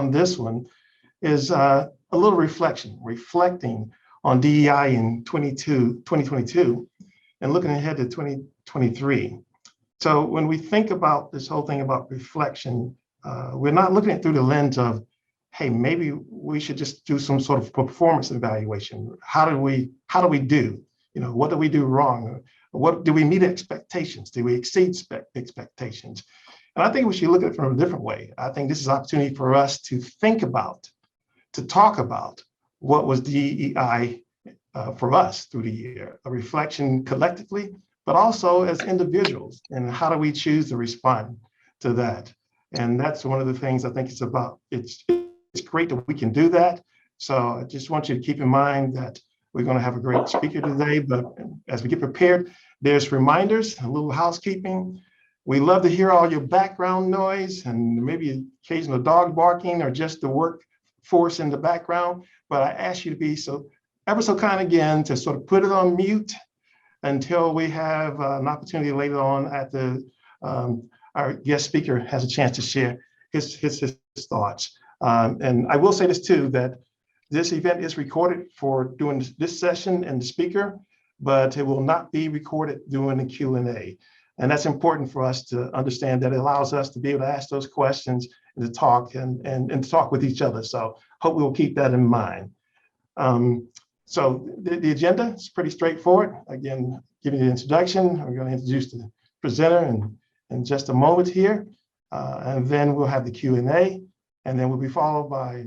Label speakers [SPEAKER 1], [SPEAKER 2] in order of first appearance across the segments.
[SPEAKER 1] on this one is a little reflecting on DEI in 2022 and looking ahead to 2023. So when we think about this whole thing about reflection, we're not looking at it through the lens of, hey, maybe we should just do some sort of performance evaluation. How do we do? What do we do wrong? What do we meet expectations? Do we exceed expectations? And I think we should look at it from a different way. I think this is an opportunity for us to think about, to talk about what was DEI for us through the year, a reflection collectively, but also as individuals, and how do we choose to respond to that? And that's one of the things I think it's about. It's great that we can do that. So I just want you to keep in mind that we're going to have a great speaker today, but as we get prepared, there's reminders, a little housekeeping. We love to hear all your background noise and maybe occasional dog barking or just the workforce in the background. But I ask you to be ever so kind again to sort of put it on mute until we have an opportunity later on at our guest speaker has a chance to share his thoughts. And I will say this too, that this event is recorded for doing this session and the speaker, but it will not be recorded during the Q&A. And that's important for us to understand, that it allows us to be able to ask those questions and to talk and to talk with each other. So hope we will keep that in mind. So the agenda is pretty straightforward. Again, giving you the introduction, we're going to introduce the presenter in just a moment here. And then we'll have the Q&A, and then we'll be followed by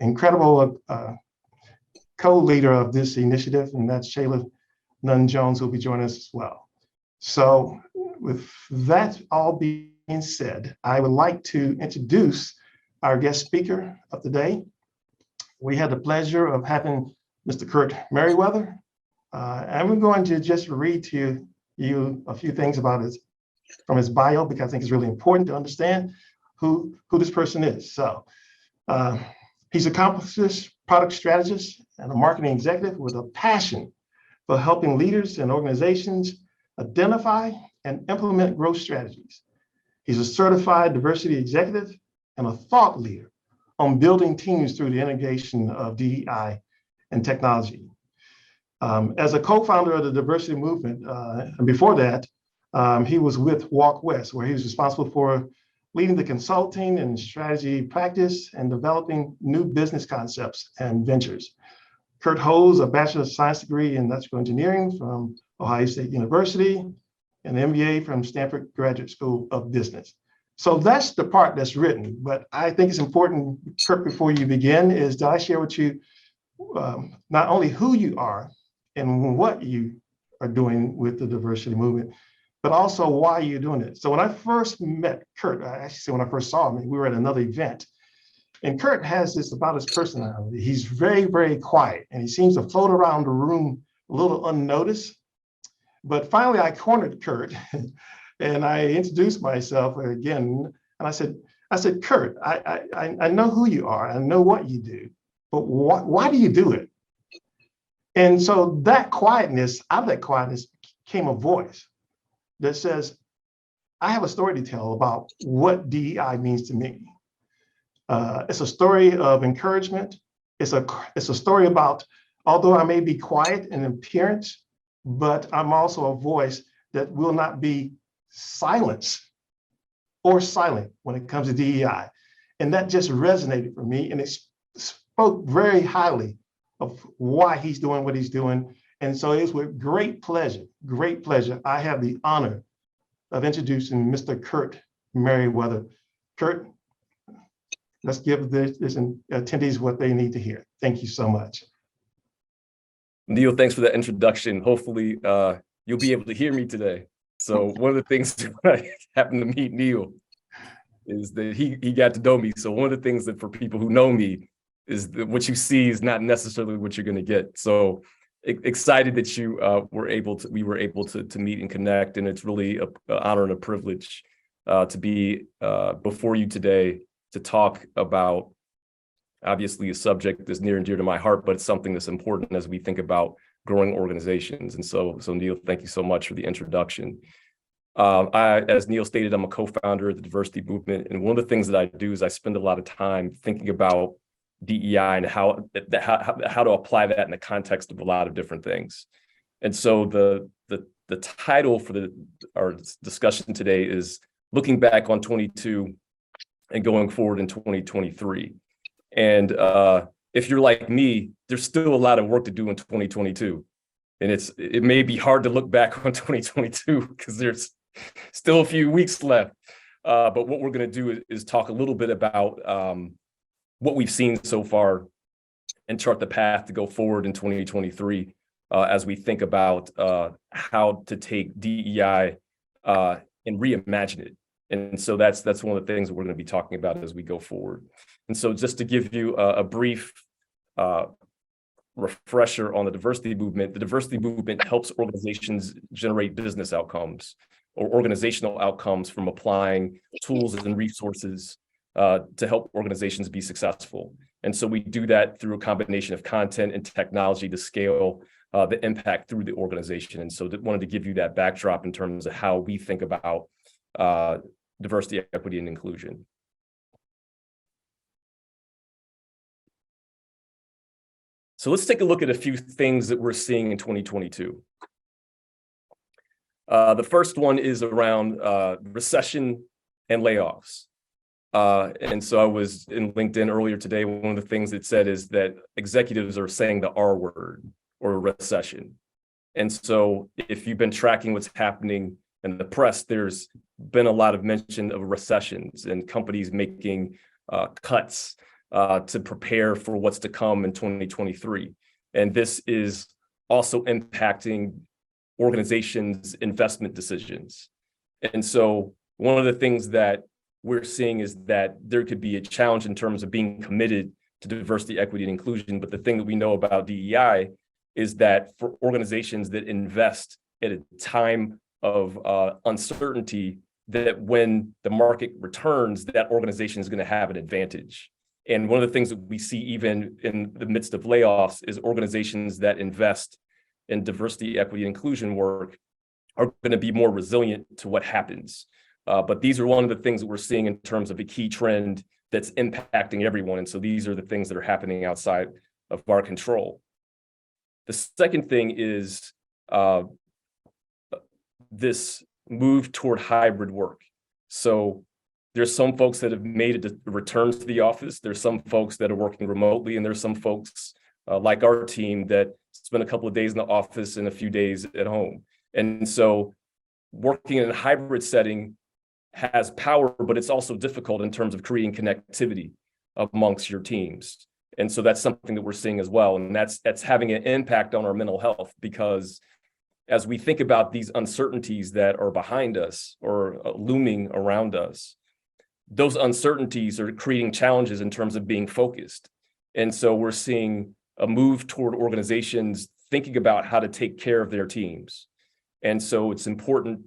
[SPEAKER 1] incredible co-leader of this initiative, and that's Shayla Nunn-Jones, who will be joining us as well. So with that all being said, I would like to introduce our guest speaker of the day. We had the pleasure of having Mr. Kurt Merriweather, and we're going to just read to you a few things about from his bio, because I think it's really important to understand who this person is. So he's an accomplished product strategist and a marketing executive with a passion for helping leaders and organizations identify and implement growth strategies. He's a certified diversity executive and a thought leader on building teams through the integration of DEI and technology. As a co-founder of the diversity movement, and before that, he was with Walk West, where he was responsible for leading the consulting and strategy practice and developing new business concepts and ventures. Kurt holds a Bachelor of Science degree in Electrical Engineering from Ohio State University and an MBA from Stanford Graduate School of Business. So that's the part that's written, but I think it's important, Kurt, before you begin, is that I share with you not only who you are and what you are doing with the diversity movement, but also why you're doing it. So when I first met Kurt, I actually say when I first saw him, we were at another event, and Kurt has this about his personality. He's very, very quiet, and he seems to float around the room a little unnoticed. But finally, I cornered Kurt, and I introduced myself again, and I said, Kurt, I know who you are, I know what you do, but why do you do it? And so that quietness, out of that quietness came a voice that says, I have a story to tell about what DEI means to me. It's a story of encouragement. It's a story about, although I may be quiet in appearance, but I'm also a voice that will not be silenced or silent when it comes to DEI. And that just resonated for me, and it spoke very highly of why he's doing what he's doing. And so it is with great pleasure, I have the honor of introducing Mr. Kurt Merriweather. Kurt, let's give this attendees what they need to hear. Thank you so much.
[SPEAKER 2] Neil, thanks for that introduction. Hopefully you'll be able to hear me today. So one of the things when I happened to meet Neil is that he got to know me. So one of the things that for people who know me is that what you see is not necessarily what you're going to get. So excited that we were able to meet and connect, and it's really an honor and a privilege to be before you today to talk about obviously a subject that's near and dear to my heart, but it's something that's important as we think about growing organizations. And so Neil, thank you so much for the introduction. As Neil stated, I'm a co-founder of the diversity movement. And one of the things that I do is I spend a lot of time thinking about DEI and how to apply that in the context of a lot of different things. And so the title for our discussion today is looking back on 22 and going forward in 2023. And if you're like me, there's still a lot of work to do in 2022. And it may be hard to look back on 2022 because there's still a few weeks left. But what we're going to do is talk a little bit about what we've seen so far and chart the path to go forward in 2023 as we think about how to take DEI and reimagine it. And so that's one of the things that we're going to be talking about as we go forward. And so just to give you a brief refresher on the diversity movement helps organizations generate business outcomes or organizational outcomes from applying tools and resources to help organizations be successful. And so we do that through a combination of content and technology to scale the impact through the organization. And so wanted to give you that backdrop in terms of how we think about diversity, equity, and inclusion. So let's take a look at a few things that we're seeing in 2022. The first one is around recession and layoffs. And so I was in LinkedIn earlier today. One of the things it said is that executives are saying the R word, or recession. And so if you've been tracking what's happening in the press, there's been a lot of mention of recessions and companies making cuts to prepare for what's to come in 2023. And this is also impacting organizations' investment decisions. And so one of the things that we're seeing is that there could be a challenge in terms of being committed to diversity, equity, and inclusion. But the thing that we know about DEI is that for organizations that invest at a time of uncertainty, that when the market returns, that organization is going to have an advantage. And one of the things that we see even in the midst of layoffs is organizations that invest in diversity, equity, and inclusion work are going to be more resilient to what happens. But these are one of the things that we're seeing in terms of a key trend that's impacting everyone. And so these are the things that are happening outside of our control. The second thing is this move toward hybrid work. So there's some folks that have made a return to the office. There's some folks that are working remotely, and there's some folks like our team that spend a couple of days in the office and a few days at home. And so working in a hybrid setting has power, but it's also difficult in terms of creating connectivity amongst your teams. And so that's something that we're seeing as well. And that's having an impact on our mental health, because as we think about these uncertainties that are behind us or looming around us, those uncertainties are creating challenges in terms of being focused. And so we're seeing a move toward organizations thinking about how to take care of their teams. And so it's important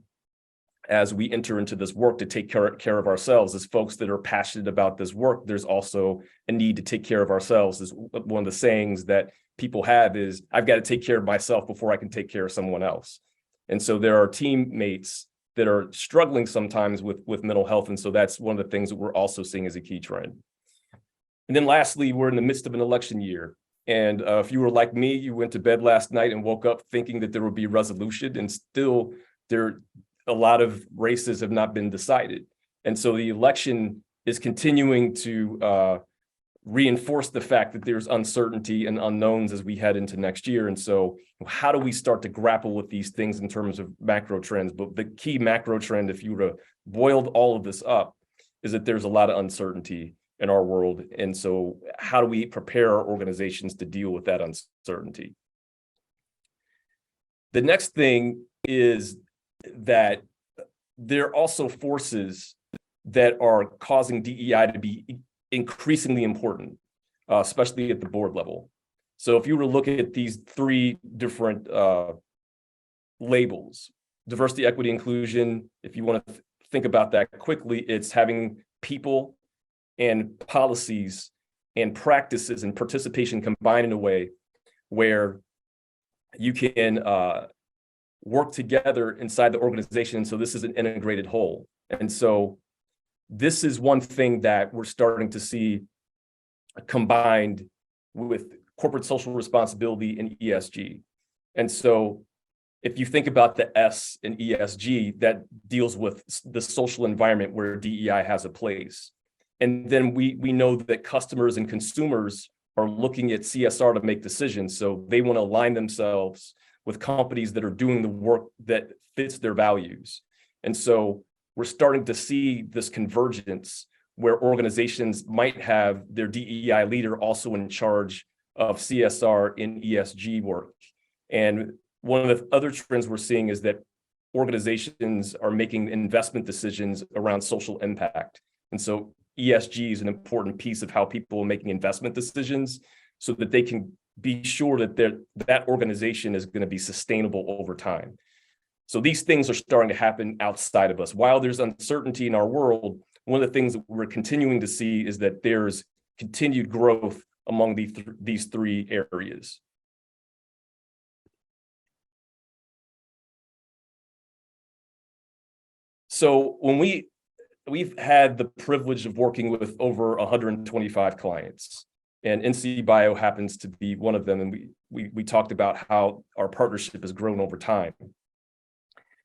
[SPEAKER 2] as we enter into this work to take care of ourselves. As folks that are passionate about this work, there's also a need to take care of ourselves. As one of the sayings that people have is, I've got to take care of myself before I can take care of someone else. And so there are teammates that are struggling sometimes with mental health. And so that's one of the things that we're also seeing as a key trend. And then lastly, we're in the midst of an election year. And if you were like me, you went to bed last night and woke up thinking that there would be resolution, and still a lot of races have not been decided. And so the election is continuing to reinforce the fact that there's uncertainty and unknowns as we head into next year. And so how do we start to grapple with these things in terms of macro trends? But the key macro trend, if you were to boil all of this up, is that there's a lot of uncertainty in our world. And so how do we prepare our organizations to deal with that uncertainty? The next thing is that there are also forces that are causing DEI to be increasingly important, especially at the board level. So if you were to look at these three different labels, diversity, equity, inclusion, if you want to think about that quickly, it's having people and policies and practices and participation combined in a way where you can work together inside the organization. So this is an integrated whole. And so this is one thing that we're starting to see combined with corporate social responsibility and ESG. And so if you think about the S in ESG, that deals with the social environment where DEI has a place. And then we know that customers and consumers are looking at CSR to make decisions. So they want to align themselves with companies that are doing the work that fits their values. And so we're starting to see this convergence where organizations might have their DEI leader also in charge of CSR in ESG work. And one of the other trends we're seeing is that organizations are making investment decisions around social impact. And so ESG is an important piece of how people are making investment decisions so that they can be sure that that organization is going to be sustainable over time. So these things are starting to happen outside of us. While there's uncertainty in our world, one of the things that we're continuing to see is that there's continued growth among these three areas. So when we've had the privilege of working with over 125 clients, and NCBIO happens to be one of them. And we talked about how our partnership has grown over time.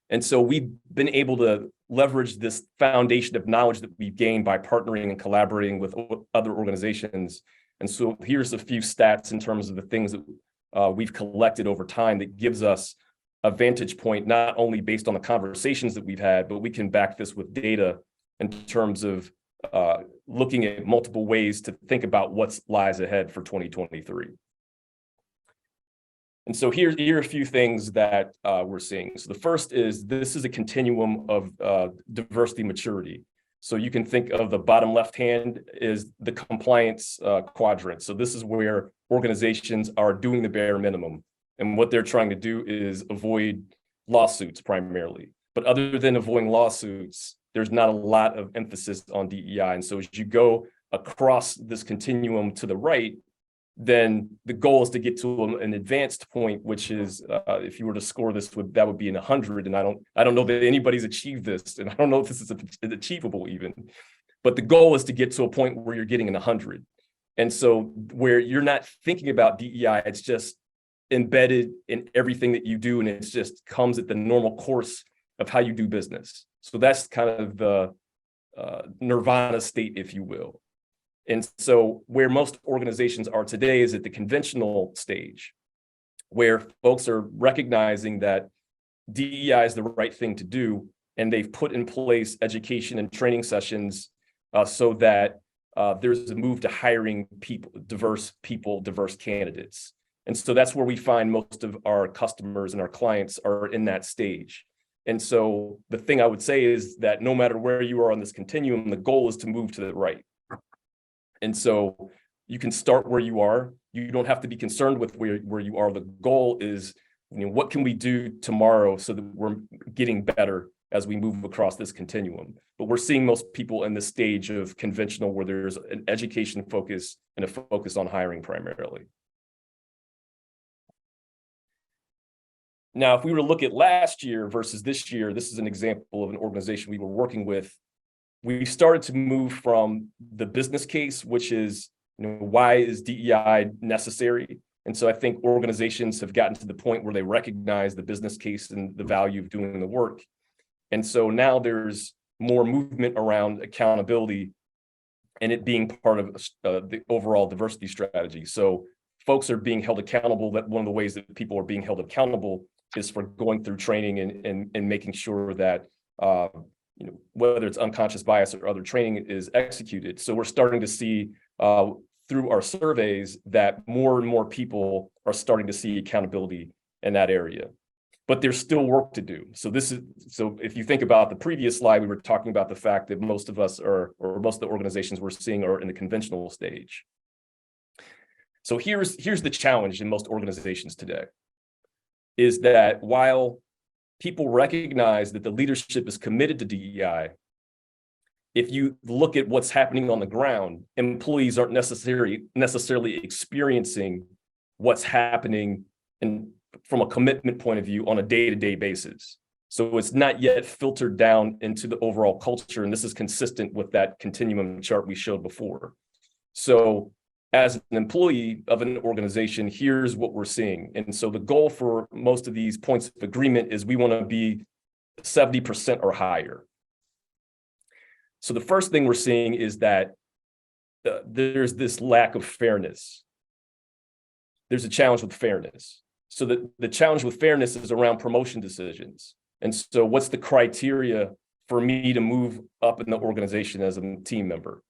[SPEAKER 2] And so we've been able to leverage this foundation of knowledge that we've gained by partnering and collaborating with other organizations. And so here's a few stats in terms of the things that we've collected over time that gives us a vantage point, not only based on the conversations that we've had, but we can back this with data in terms of looking at multiple ways to think about what lies ahead for 2023. And so here are a few things that we're seeing. So the first is this is a continuum of diversity maturity. So you can think of the bottom left hand is the compliance quadrant. So this is where organizations are doing the bare minimum. And what they're trying to do is avoid lawsuits primarily. But other than avoiding lawsuits, there's not a lot of emphasis on DEI. And so as you go across this continuum to the right, then the goal is to get to an advanced point, which is if you were to score this, that would be in 100. And I don't know that anybody's achieved this, and I don't know if this is achievable even. But the goal is to get to a point where you're getting an 100. And so where you're not thinking about DEI, it's just embedded in everything that you do, and it just comes at the normal course of how you do business. So that's kind of the nirvana state, if you will. And so where most organizations are today is at the conventional stage, where folks are recognizing that DEI is the right thing to do, and they've put in place education and training sessions so that there's a move to hiring diverse candidates. And so that's where we find most of our customers and our clients are in that stage. And so the thing I would say is that no matter where you are on this continuum, the goal is to move to the right. And so you can start where you are. You don't have to be concerned with where you are. The goal is, what can we do tomorrow so that we're getting better as we move across this continuum? But we're seeing most people in this stage of conventional where there's an education focus and a focus on hiring primarily. Now, if we were to look at last year versus this year, this is an example of an organization we were working with. We started to move from the business case, which is, why is DEI necessary? And so I think organizations have gotten to the point where they recognize the business case and the value of doing the work. And so now there's more movement around accountability and it being part of the overall diversity strategy. So folks are being held accountable. That one of the ways that people are being held accountable is for going through training and making sure that whether it's unconscious bias or other training is executed. So we're starting to see through our surveys that more and more people are starting to see accountability in that area. But there's still work to do. So if you think about the previous slide, we were talking about the fact that most of us or most of the organizations we're seeing are in the conventional stage. So here's the challenge in most organizations today, is that while people recognize that the leadership is committed to DEI, if you look at what's happening on the ground, employees aren't necessarily experiencing what's happening and from a commitment point of view on a day-to-day basis. So it's not yet filtered down into the overall culture, and this is consistent with that continuum chart we showed before. So as an employee of an organization, here's what we're seeing. And so the goal for most of these points of agreement is we want to be 70% or higher. So the first thing we're seeing is that there's this lack of fairness. There's a challenge with fairness. So the challenge with fairness is around promotion decisions. And so what's the criteria for me to move up in the organization as a team member?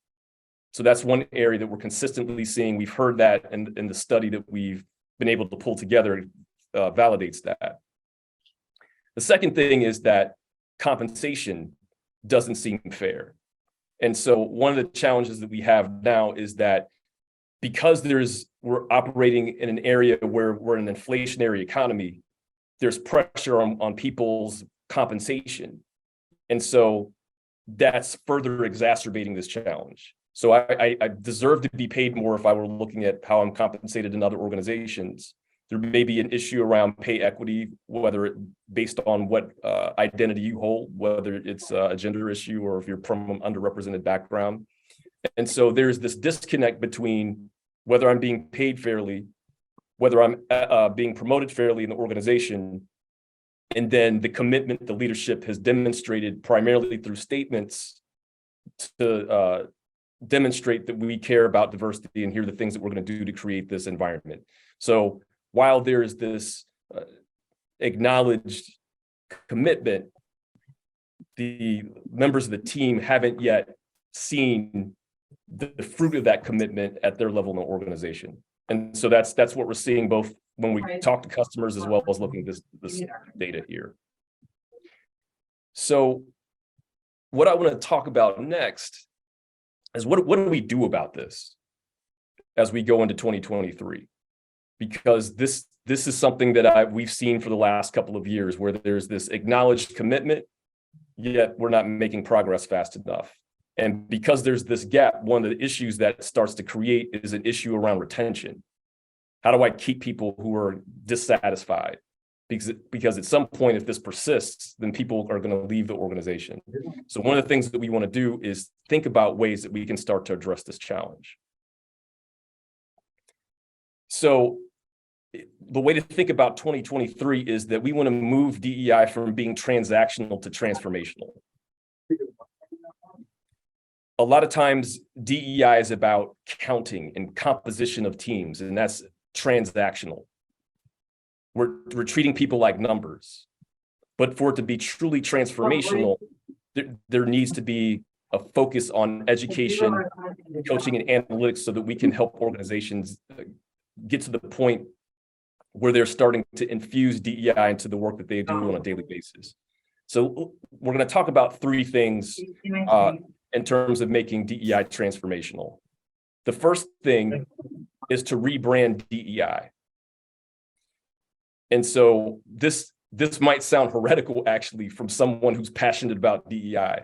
[SPEAKER 2] So that's one area that we're consistently seeing. We've heard that, and the study that we've been able to pull together validates that. The second thing is that compensation doesn't seem fair. And so one of the challenges that we have now is that because we're operating in an area where we're in an inflationary economy, there's pressure on people's compensation. And so that's further exacerbating this challenge. So I deserve to be paid more if I were looking at how I'm compensated in other organizations. There may be an issue around pay equity, whether it based on what identity you hold, whether it's a gender issue or if you're from an underrepresented background. And so there's this disconnect between whether I'm being paid fairly, whether I'm being promoted fairly in the organization, and then the commitment the leadership has demonstrated primarily through statements to demonstrate that we care about diversity and here are the things that we're going to do to create this environment. So while there is this acknowledged commitment, the members of the team haven't yet seen the fruit of that commitment at their level in the organization. And so that's what we're seeing both when we talk to customers as well as looking at this data here. So what I want to talk about next is what do we do about this as we go into 2023? Because this is something that we've seen for the last couple of years where there's this acknowledged commitment, yet we're not making progress fast enough. And because there's this gap, one of the issues that starts to create is an issue around retention. How do I keep people who are dissatisfied? Because at some point, if this persists, then people are going to leave the organization. So one of the things that we want to do is think about ways that we can start to address this challenge. So the way to think about 2023 is that we want to move DEI from being transactional to transformational. A lot of times DEI is about counting and composition of teams, and that's transactional. We're treating people like numbers. But for it to be truly transformational, there needs to be a focus on education, coaching, and analytics so that we can help organizations get to the point where they're starting to infuse DEI into the work that they do on a daily basis. So we're going to talk about three things in terms of making DEI transformational. The first thing is to rebrand DEI. And so this might sound heretical, actually, from someone who's passionate about DEI,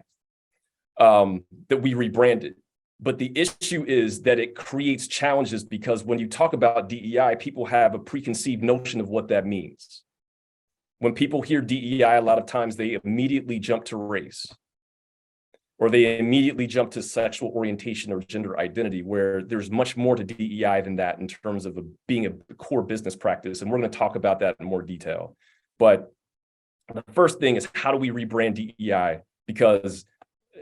[SPEAKER 2] that we rebranded. But the issue is that it creates challenges because when you talk about DEI, people have a preconceived notion of what that means. When people hear DEI, a lot of times they immediately jump to race, or they immediately jump to sexual orientation or gender identity, where there's much more to DEI than that in terms of being a core business practice. And we're going to talk about that in more detail. But the first thing is, how do we rebrand DEI? Because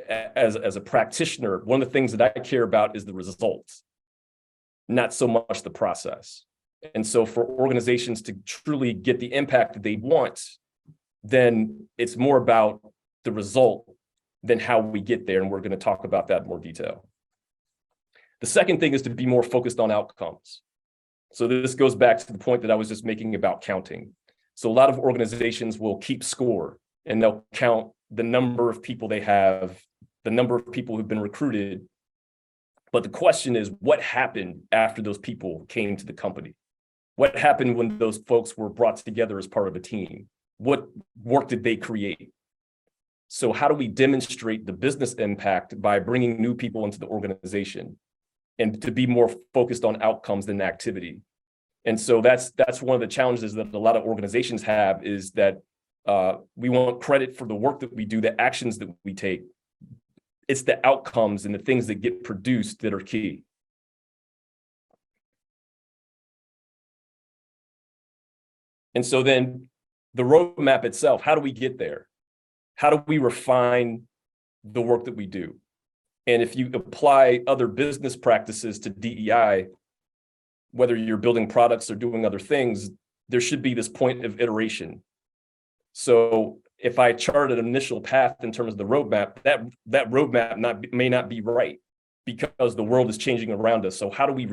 [SPEAKER 2] as a practitioner, one of the things that I care about is the results, not so much the process. And so for organizations to truly get the impact that they want, then it's more about the result than how we get there. And we're going to talk about that in more detail. The second thing is to be more focused on outcomes. So this goes back to the point that I was just making about counting. So a lot of organizations will keep score and they'll count the number of people they have, the number of people who've been recruited. But the question is, what happened after those people came to the company? What happened when those folks were brought together as part of a team? What work did they create? So how do we demonstrate the business impact by bringing new people into the organization and to be more focused on outcomes than activity? And so that's one of the challenges that a lot of organizations have, is that we want credit for the work that we do, the actions that we take. It's the outcomes and the things that get produced that are key. And so then the roadmap itself, how do we get there? How do we refine the work that we do? And if you apply other business practices to DEI, whether you're building products or doing other things, there should be this point of iteration. So if I chart an initial path in terms of the roadmap, that roadmap may not be right, because the world is changing around us. So how do we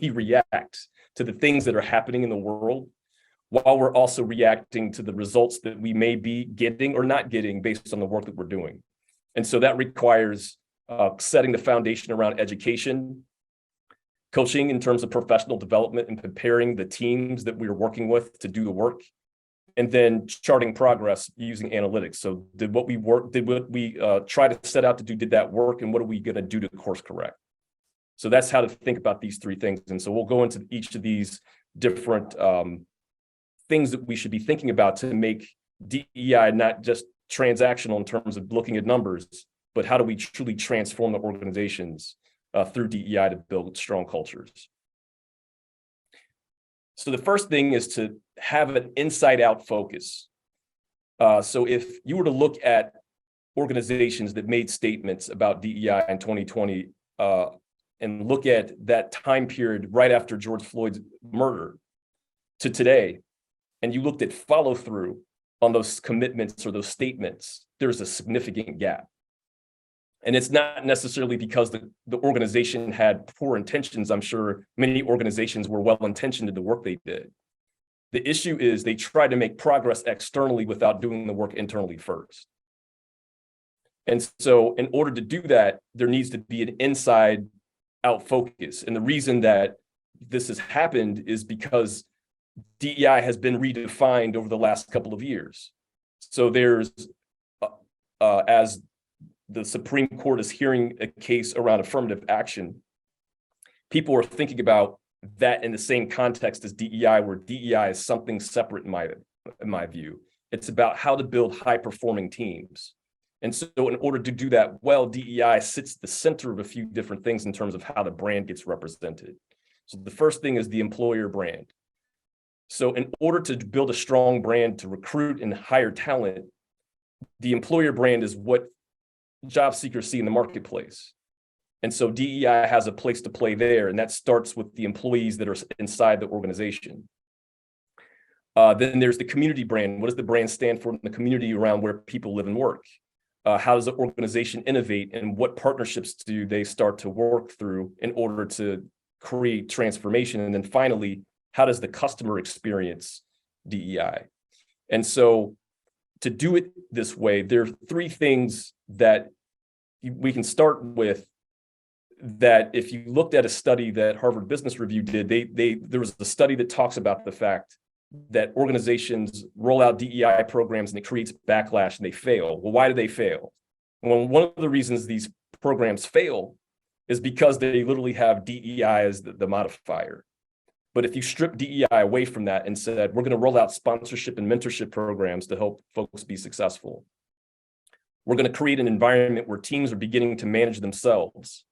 [SPEAKER 2] react to the things that are happening in the world, while we're also reacting to the results that we may be getting or not getting based on the work that we're doing? And so that requires setting the foundation around education, coaching in terms of professional development, and preparing the teams that we're working with to do the work, and then charting progress using analytics. So did what we try to set out to do, did that work, and what are we going to do to course correct? So that's how to think about these three things. And so we'll go into each of these different things that we should be thinking about to make DEI not just transactional in terms of looking at numbers, but how do we truly transform the organizations through DEI to build strong cultures? So the first thing is to have an inside-out focus. So if you were to look at organizations that made statements about DEI in 2020 and look at that time period right after George Floyd's murder to today, and you looked at follow-through on those commitments or those statements, there's a significant gap. And it's not necessarily because the organization had poor intentions. I'm sure many organizations were well-intentioned in the work they did. The issue is they tried to make progress externally without doing the work internally first. And so in order to do that, there needs to be an inside-out focus. And the reason that this has happened is because DEI has been redefined over the last couple of years. So there's, as the Supreme Court is hearing a case around affirmative action, people are thinking about that in the same context as DEI, where DEI is something separate in my view. It's about how to build high-performing teams. And so in order to do that well, DEI sits at the center of a few different things in terms of how the brand gets represented. So the first thing is the employer brand. So in order to build a strong brand to recruit and hire talent, the employer brand is what job seekers see in the marketplace. And so DEI has a place to play there, and that starts with the employees that are inside the organization. Then there's the community brand. What does the brand stand for in the community around where people live and work? How does the organization innovate, and what partnerships do they start to work through in order to create transformation? And then finally, how does the customer experience DEI? And so to do it this way, there are three things that we can start with, that if you looked at a study that Harvard Business Review did, there was a study that talks about the fact that organizations roll out DEI programs and it creates backlash and they fail. Well, why do they fail? Well, one of the reasons these programs fail is because they literally have DEI as the modifier. But if you strip DEI away from that and said, we're going to roll out sponsorship and mentorship programs to help folks be successful, we're going to create an environment where teams are beginning to manage themselves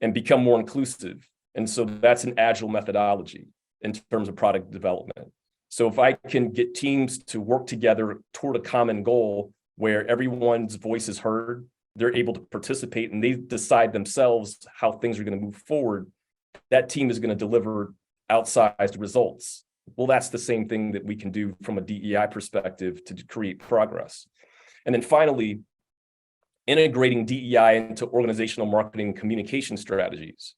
[SPEAKER 2] and become more inclusive. And so that's an agile methodology in terms of product development. So if I can get teams to work together toward a common goal where everyone's voice is heard, they're able to participate, and they decide themselves how things are going to move forward, that team is going to deliver outsized results. Well, that's the same thing that we can do from a DEI perspective to create progress. And then finally, integrating DEI into organizational marketing and communication strategies.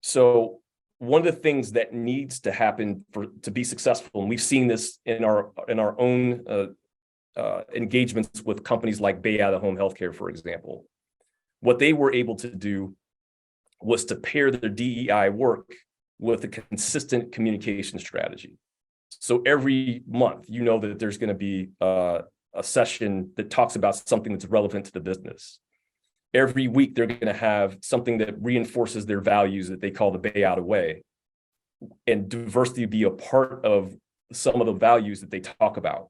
[SPEAKER 2] So one of the things that needs to happen to be successful, and we've seen this in our own engagements with companies like Bay Out of Home Healthcare, for example, what they were able to do was to pair their DEI work with a consistent communication strategy. So every month, you know that there's going to be a session that talks about something that's relevant to the business. Every week, they're going to have something that reinforces their values that they call the Bay Out Way, and diversity be a part of some of the values that they talk about.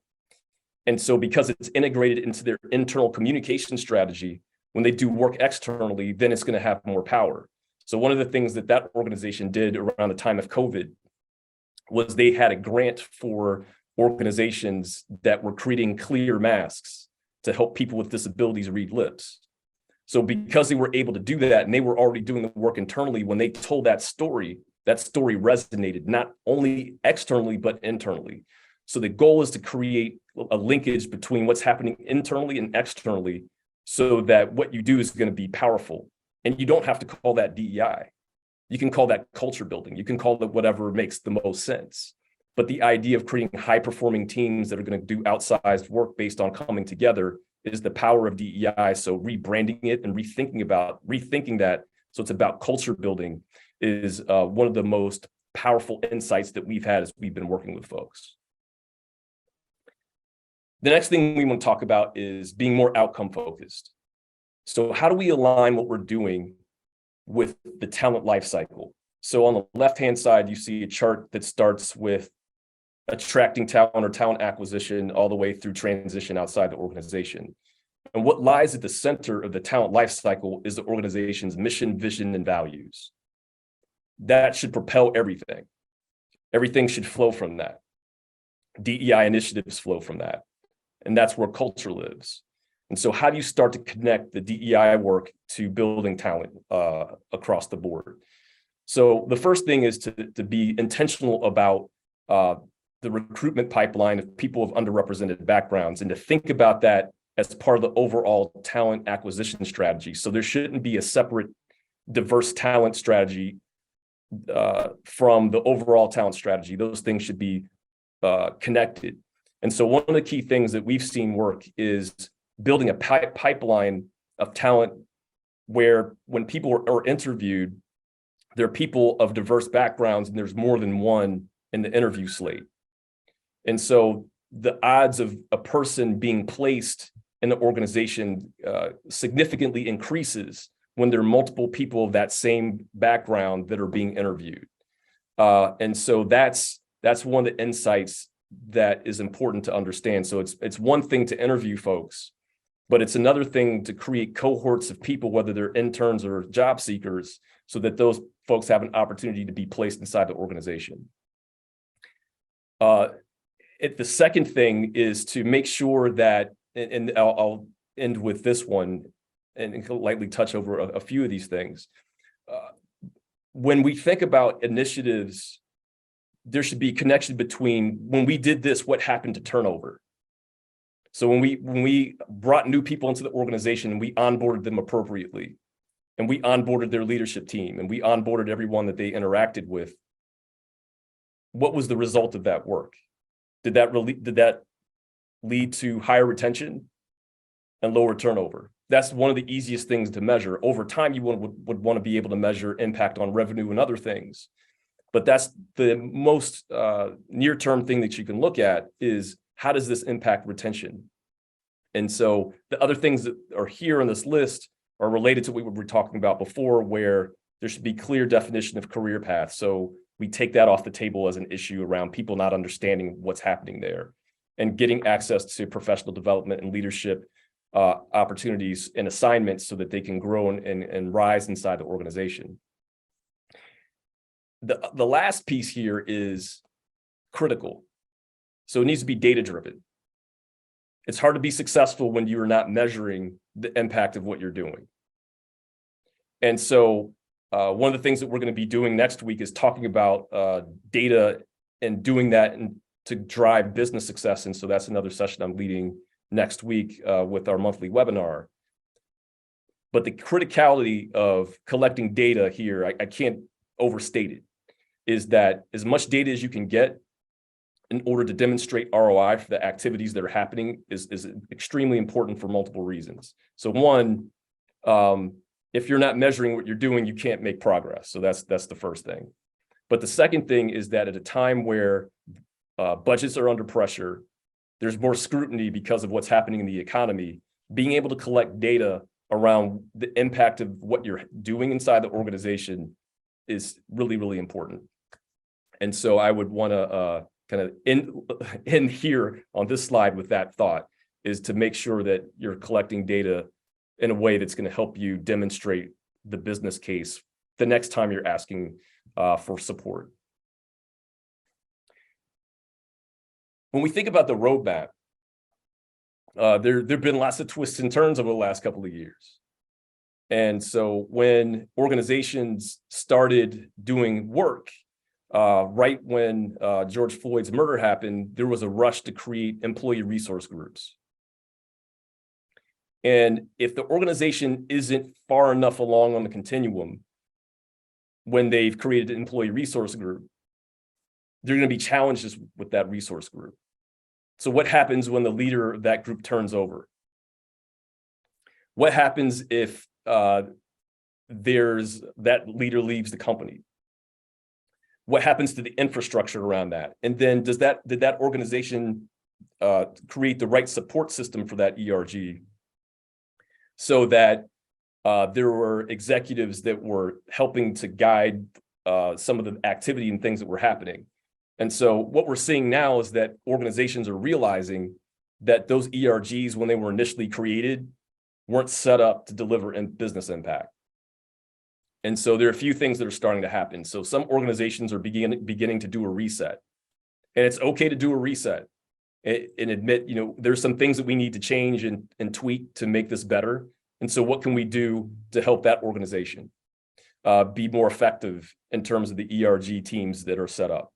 [SPEAKER 2] And so because it's integrated into their internal communication strategy, when they do work externally, then it's going to have more power. So one of the things that that organization did around the time of COVID was they had a grant for organizations that were creating clear masks to help people with disabilities read lips. So because they were able to do that, and they were already doing the work internally, when they told that story resonated not only externally, but internally. So the goal is to create a linkage between what's happening internally and externally so that what you do is going to be powerful. And you don't have to call that DEI. You can call that culture building. You can call it whatever makes the most sense. But the idea of creating high-performing teams that are going to do outsized work based on coming together is the power of DEI. So rebranding it and rethinking that, so it's about culture building, is one of the most powerful insights that we've had as we've been working with folks. The next thing we want to talk about is being more outcome focused. So how do we align what we're doing with the talent lifecycle? So on the left-hand side, you see a chart that starts with attracting talent or talent acquisition all the way through transition outside the organization. And what lies at the center of the talent lifecycle is the organization's mission, vision, and values. That should propel everything. Everything should flow from that. DEI initiatives flow from that. And that's where culture lives. And so how do you start to connect the DEI work to building talent across the board? So the first thing is to be intentional about the recruitment pipeline of people of underrepresented backgrounds, and to think about that as part of the overall talent acquisition strategy. So there shouldn't be a separate diverse talent strategy from the overall talent strategy. Those things should be connected. And so one of the key things that we've seen work is building a pipeline of talent where when people are interviewed, they're people of diverse backgrounds and there's more than one in the interview slate. And so the odds of a person being placed in the organization significantly increases when there are multiple people of that same background that are being interviewed. And so that's one of the insights that is important to understand. So it's one thing to interview folks, but it's another thing to create cohorts of people, whether they're interns or job seekers, so that those folks have an opportunity to be placed inside the organization. The second thing is to make sure that, and I'll end with this one and lightly touch over a few of these things. When we think about initiatives, there should be connection between when we did this, what happened to turnover. So when we brought new people into the organization and we onboarded them appropriately, and we onboarded their leadership team, and we onboarded everyone that they interacted with, what was the result of that work? Did that lead to higher retention and lower turnover? That's one of the easiest things to measure. Over time, you would want to be able to measure impact on revenue and other things. But that's the most near-term thing that you can look at is, how does this impact retention? And so the other things that are here on this list are related to what we were talking about before, where there should be clear definition of career paths. So we take that off the table as an issue around people not understanding what's happening there, and getting access to professional development and leadership opportunities and assignments so that they can grow and rise inside the organization. The last piece here is critical. So it needs to be data-driven. It's hard to be successful when you're not measuring the impact of what you're doing. And so one of the things that we're going to be doing next week is talking about data and doing that to drive business success. And so that's another session I'm leading next week with our monthly webinar. But the criticality of collecting data here, I can't overstate it, is that as much data as you can get in order to demonstrate ROI for the activities that are happening is extremely important for multiple reasons. So one, if you're not measuring what you're doing, you can't make progress. So that's the first thing. But the second thing is that at a time where budgets are under pressure, there's more scrutiny because of what's happening in the economy, being able to collect data around the impact of what you're doing inside the organization is really, really important. And so I would want to kind of end here on this slide with that thought, is to make sure that you're collecting data in a way that's going to help you demonstrate the business case the next time you're asking for support. When we think about the roadmap, there've been lots of twists and turns over the last couple of years. And so when organizations started doing work, right when George Floyd's murder happened, there was a rush to create employee resource groups. And if the organization isn't far enough along on the continuum, when they've created an employee resource group, there are going to be challenges with that resource group. So what happens when the leader of that group turns over? What happens if that leader leaves the company? What happens to the infrastructure around that? And then did that organization create the right support system for that ERG, so that there were executives that were helping to guide some of the activity and things that were happening? And so what we're seeing now is that organizations are realizing that those ERGs, when they were initially created, weren't set up to deliver business impact. And so there are a few things that are starting to happen. So some organizations are beginning to do a reset. And it's okay to do a reset and admit, there's some things that we need to change and tweak to make this better. And so what can we do to help that organization be more effective in terms of the ERG teams that are set up?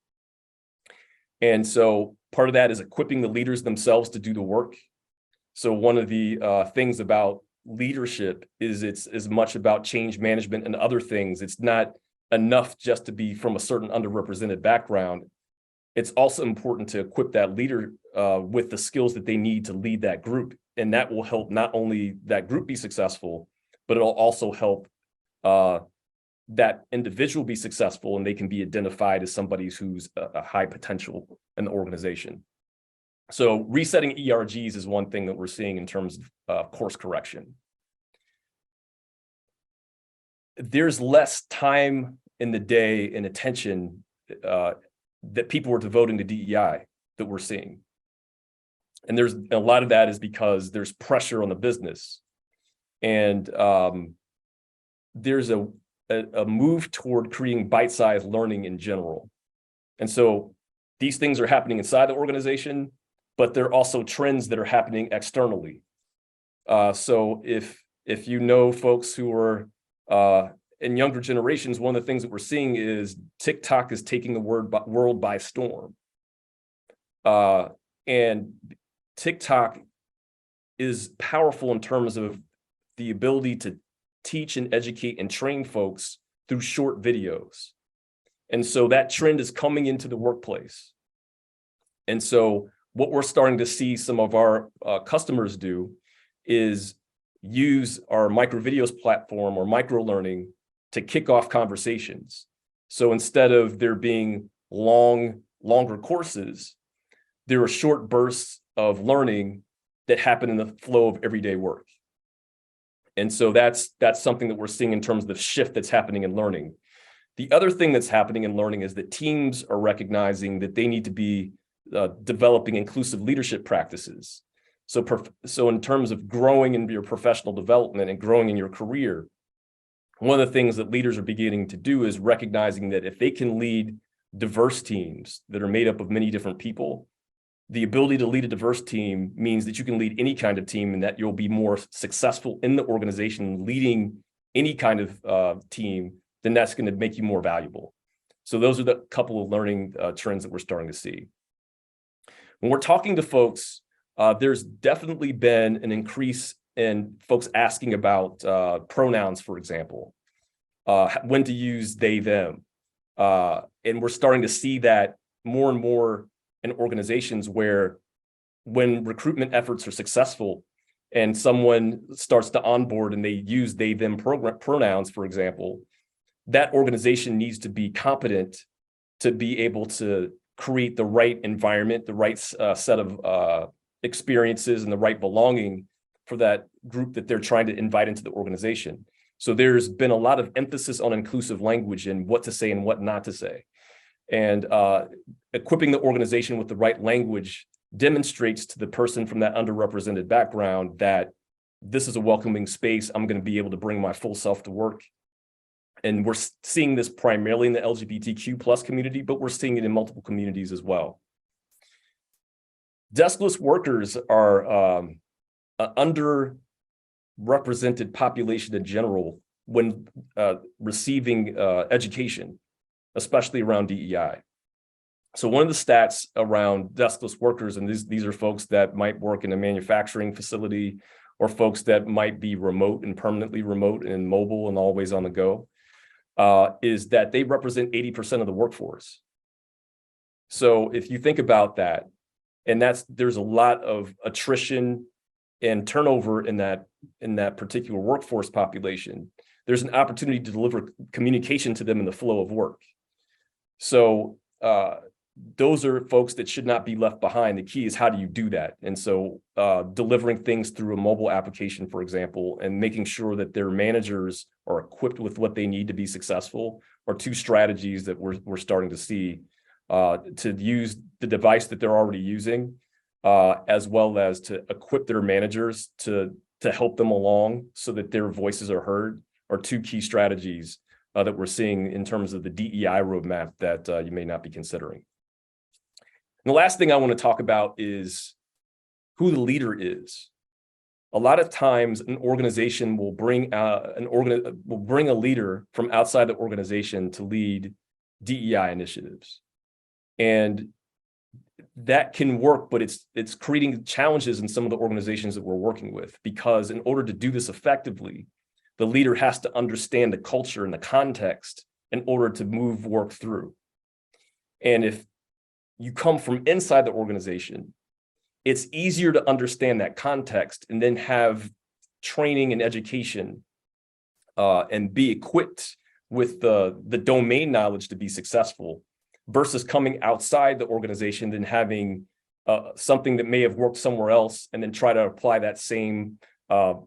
[SPEAKER 2] And so part of that is equipping the leaders themselves to do the work. So one of the things about leadership is it's as much about change management and other things. It's not enough just to be from a certain underrepresented background. It's also important to equip that leader with the skills that they need to lead that group. And that will help not only that group be successful, but it'll also help that individual be successful, and they can be identified as somebody who's a high potential in the organization. So resetting ERGs is one thing that we're seeing in terms of course correction. There's less time in the day and attention that people are devoting to DEI that we're seeing. And there's a lot of that is because there's pressure on the business. And there's a move toward creating bite-sized learning in general. And so these things are happening inside the organization, but there are also trends that are happening externally. So if folks who are in younger generations, one of the things that we're seeing is TikTok is taking the world by storm. And TikTok is powerful in terms of the ability to teach and educate and train folks through short videos. And so that trend is coming into the workplace. And so what we're starting to see some of our customers do is use our micro videos platform or micro learning to kick off conversations. So instead of there being longer courses, there are short bursts of learning that happen in the flow of everyday work. And so that's something that we're seeing in terms of the shift that's happening in learning. The other thing that's happening in learning is that teams are recognizing that they need to be developing inclusive leadership practices. So in terms of growing in your professional development and growing in your career, one of the things that leaders are beginning to do is recognizing that if they can lead diverse teams that are made up of many different people, the ability to lead a diverse team means that you can lead any kind of team and that you'll be more successful in the organization leading any kind of team, then that's going to make you more valuable. So those are the couple of learning trends that we're starting to see. When we're talking to folks, there's definitely been an increase in folks asking about pronouns, for example, when to use they, them. And we're starting to see that more and more in organizations where when recruitment efforts are successful and someone starts to onboard and they use they, them pronouns, for example, that organization needs to be competent to be able to create the right environment, the right set of experiences and the right belonging for that group that they're trying to invite into the organization. So there's been a lot of emphasis on inclusive language and what to say and what not to say. And equipping the organization with the right language demonstrates to the person from that underrepresented background that this is a welcoming space. I'm going to be able to bring my full self to work. And we're seeing this primarily in the LGBTQ plus community, but we're seeing it in multiple communities as well. Deskless workers are an underrepresented population in general when receiving education, especially around DEI. So one of the stats around deskless workers, and these are folks that might work in a manufacturing facility or folks that might be remote and permanently remote and mobile and always on the go, is that they represent 80% of the workforce. So if you think about that, and there's a lot of attrition and turnover in that particular workforce population, there's an opportunity to deliver communication to them in the flow of work. So those are folks that should not be left behind. The key is how do you do that? And so delivering things through a mobile application, for example, and making sure that their managers are equipped with what they need to be successful are two strategies that we're starting to see, to use the device that they're already using, as well as to equip their managers to help them along so that their voices are heard, are two key strategies that we're seeing in terms of the DEI roadmap that you may not be considering. And the last thing I want to talk about is who the leader is. A lot of times an organization will bring a leader from outside the organization to lead DEI initiatives. And that can work, but it's creating challenges in some of the organizations that we're working with, because in order to do this effectively, the leader has to understand the culture and the context in order to move work through. And if you come from inside the organization, it's easier to understand that context and then have training and education and be equipped with the domain knowledge to be successful, versus coming outside the organization and having something that may have worked somewhere else and then try to apply that same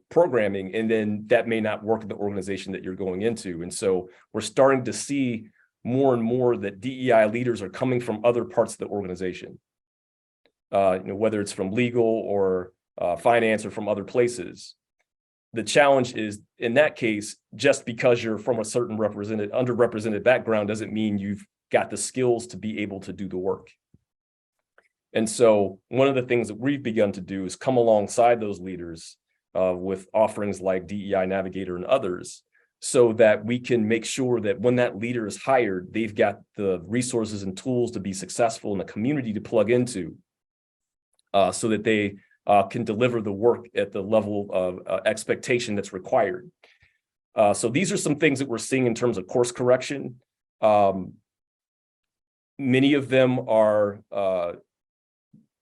[SPEAKER 2] programming, and then that may not work in the organization that you're going into. And so we're starting to see more and more that DEI leaders are coming from other parts of the organization, whether it's from legal or finance or from other places. The challenge is, in that case, just because you're from a certain underrepresented background doesn't mean you've got the skills to be able to do the work. And so one of the things that we've begun to do is come alongside those leaders with offerings like DEI Navigator and others, so that we can make sure that when that leader is hired, they've got the resources and tools to be successful in the community to plug into, so that they can deliver the work at the level of expectation that's required. So these are some things that we're seeing in terms of course correction. Many of them are,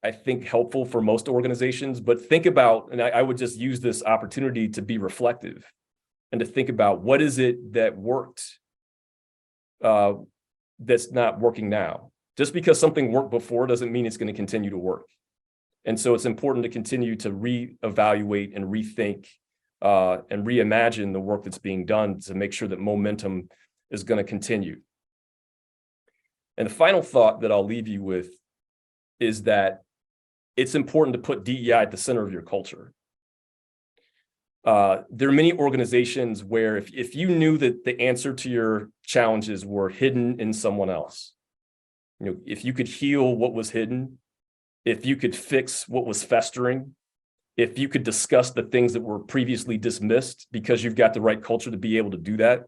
[SPEAKER 2] I think, helpful for most organizations, but think about, and I would just use this opportunity to be reflective and to think about, what is it that worked that's not working now? Just because something worked before doesn't mean it's going to continue to work. And so it's important to continue to reevaluate and rethink and reimagine the work that's being done to make sure that momentum is going to continue. And the final thought that I'll leave you with is that it's important to put DEI at the center of your culture. There are many organizations where if you knew that the answer to your challenges were hidden in someone else, if you could heal what was hidden, if you could fix what was festering, if you could discuss the things that were previously dismissed because you've got the right culture to be able to do that,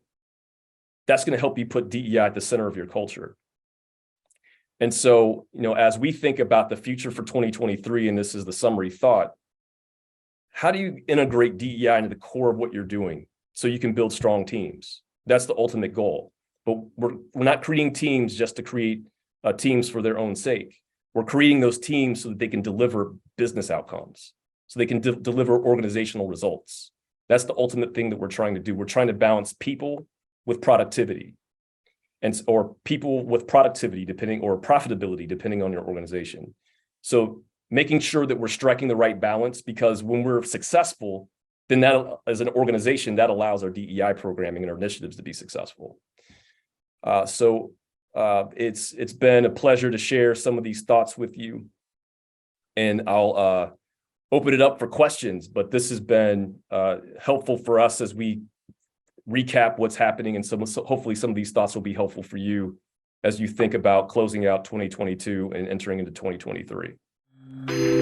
[SPEAKER 2] that's going to help you put DEI at the center of your culture. And so, as we think about the future for 2023, and this is the summary thought, how do you integrate DEI into the core of what you're doing so you can build strong teams? That's the ultimate goal. But we're not creating teams just to create teams for their own sake. We're creating those teams so that they can deliver business outcomes, so they can deliver organizational results. That's the ultimate thing that we're trying to do. We're trying to balance people with productivity, or people with productivity or profitability, depending on your organization. So making sure that we're striking the right balance, because when we're successful, then that, as an organization, that allows our DEI programming and our initiatives to be successful. So It's been a pleasure to share some of these thoughts with you, and I'll open it up for questions. But this has been helpful for us as we recap what's hopefully some of these thoughts will be helpful for you as you think about closing out 2022 and entering into 2023.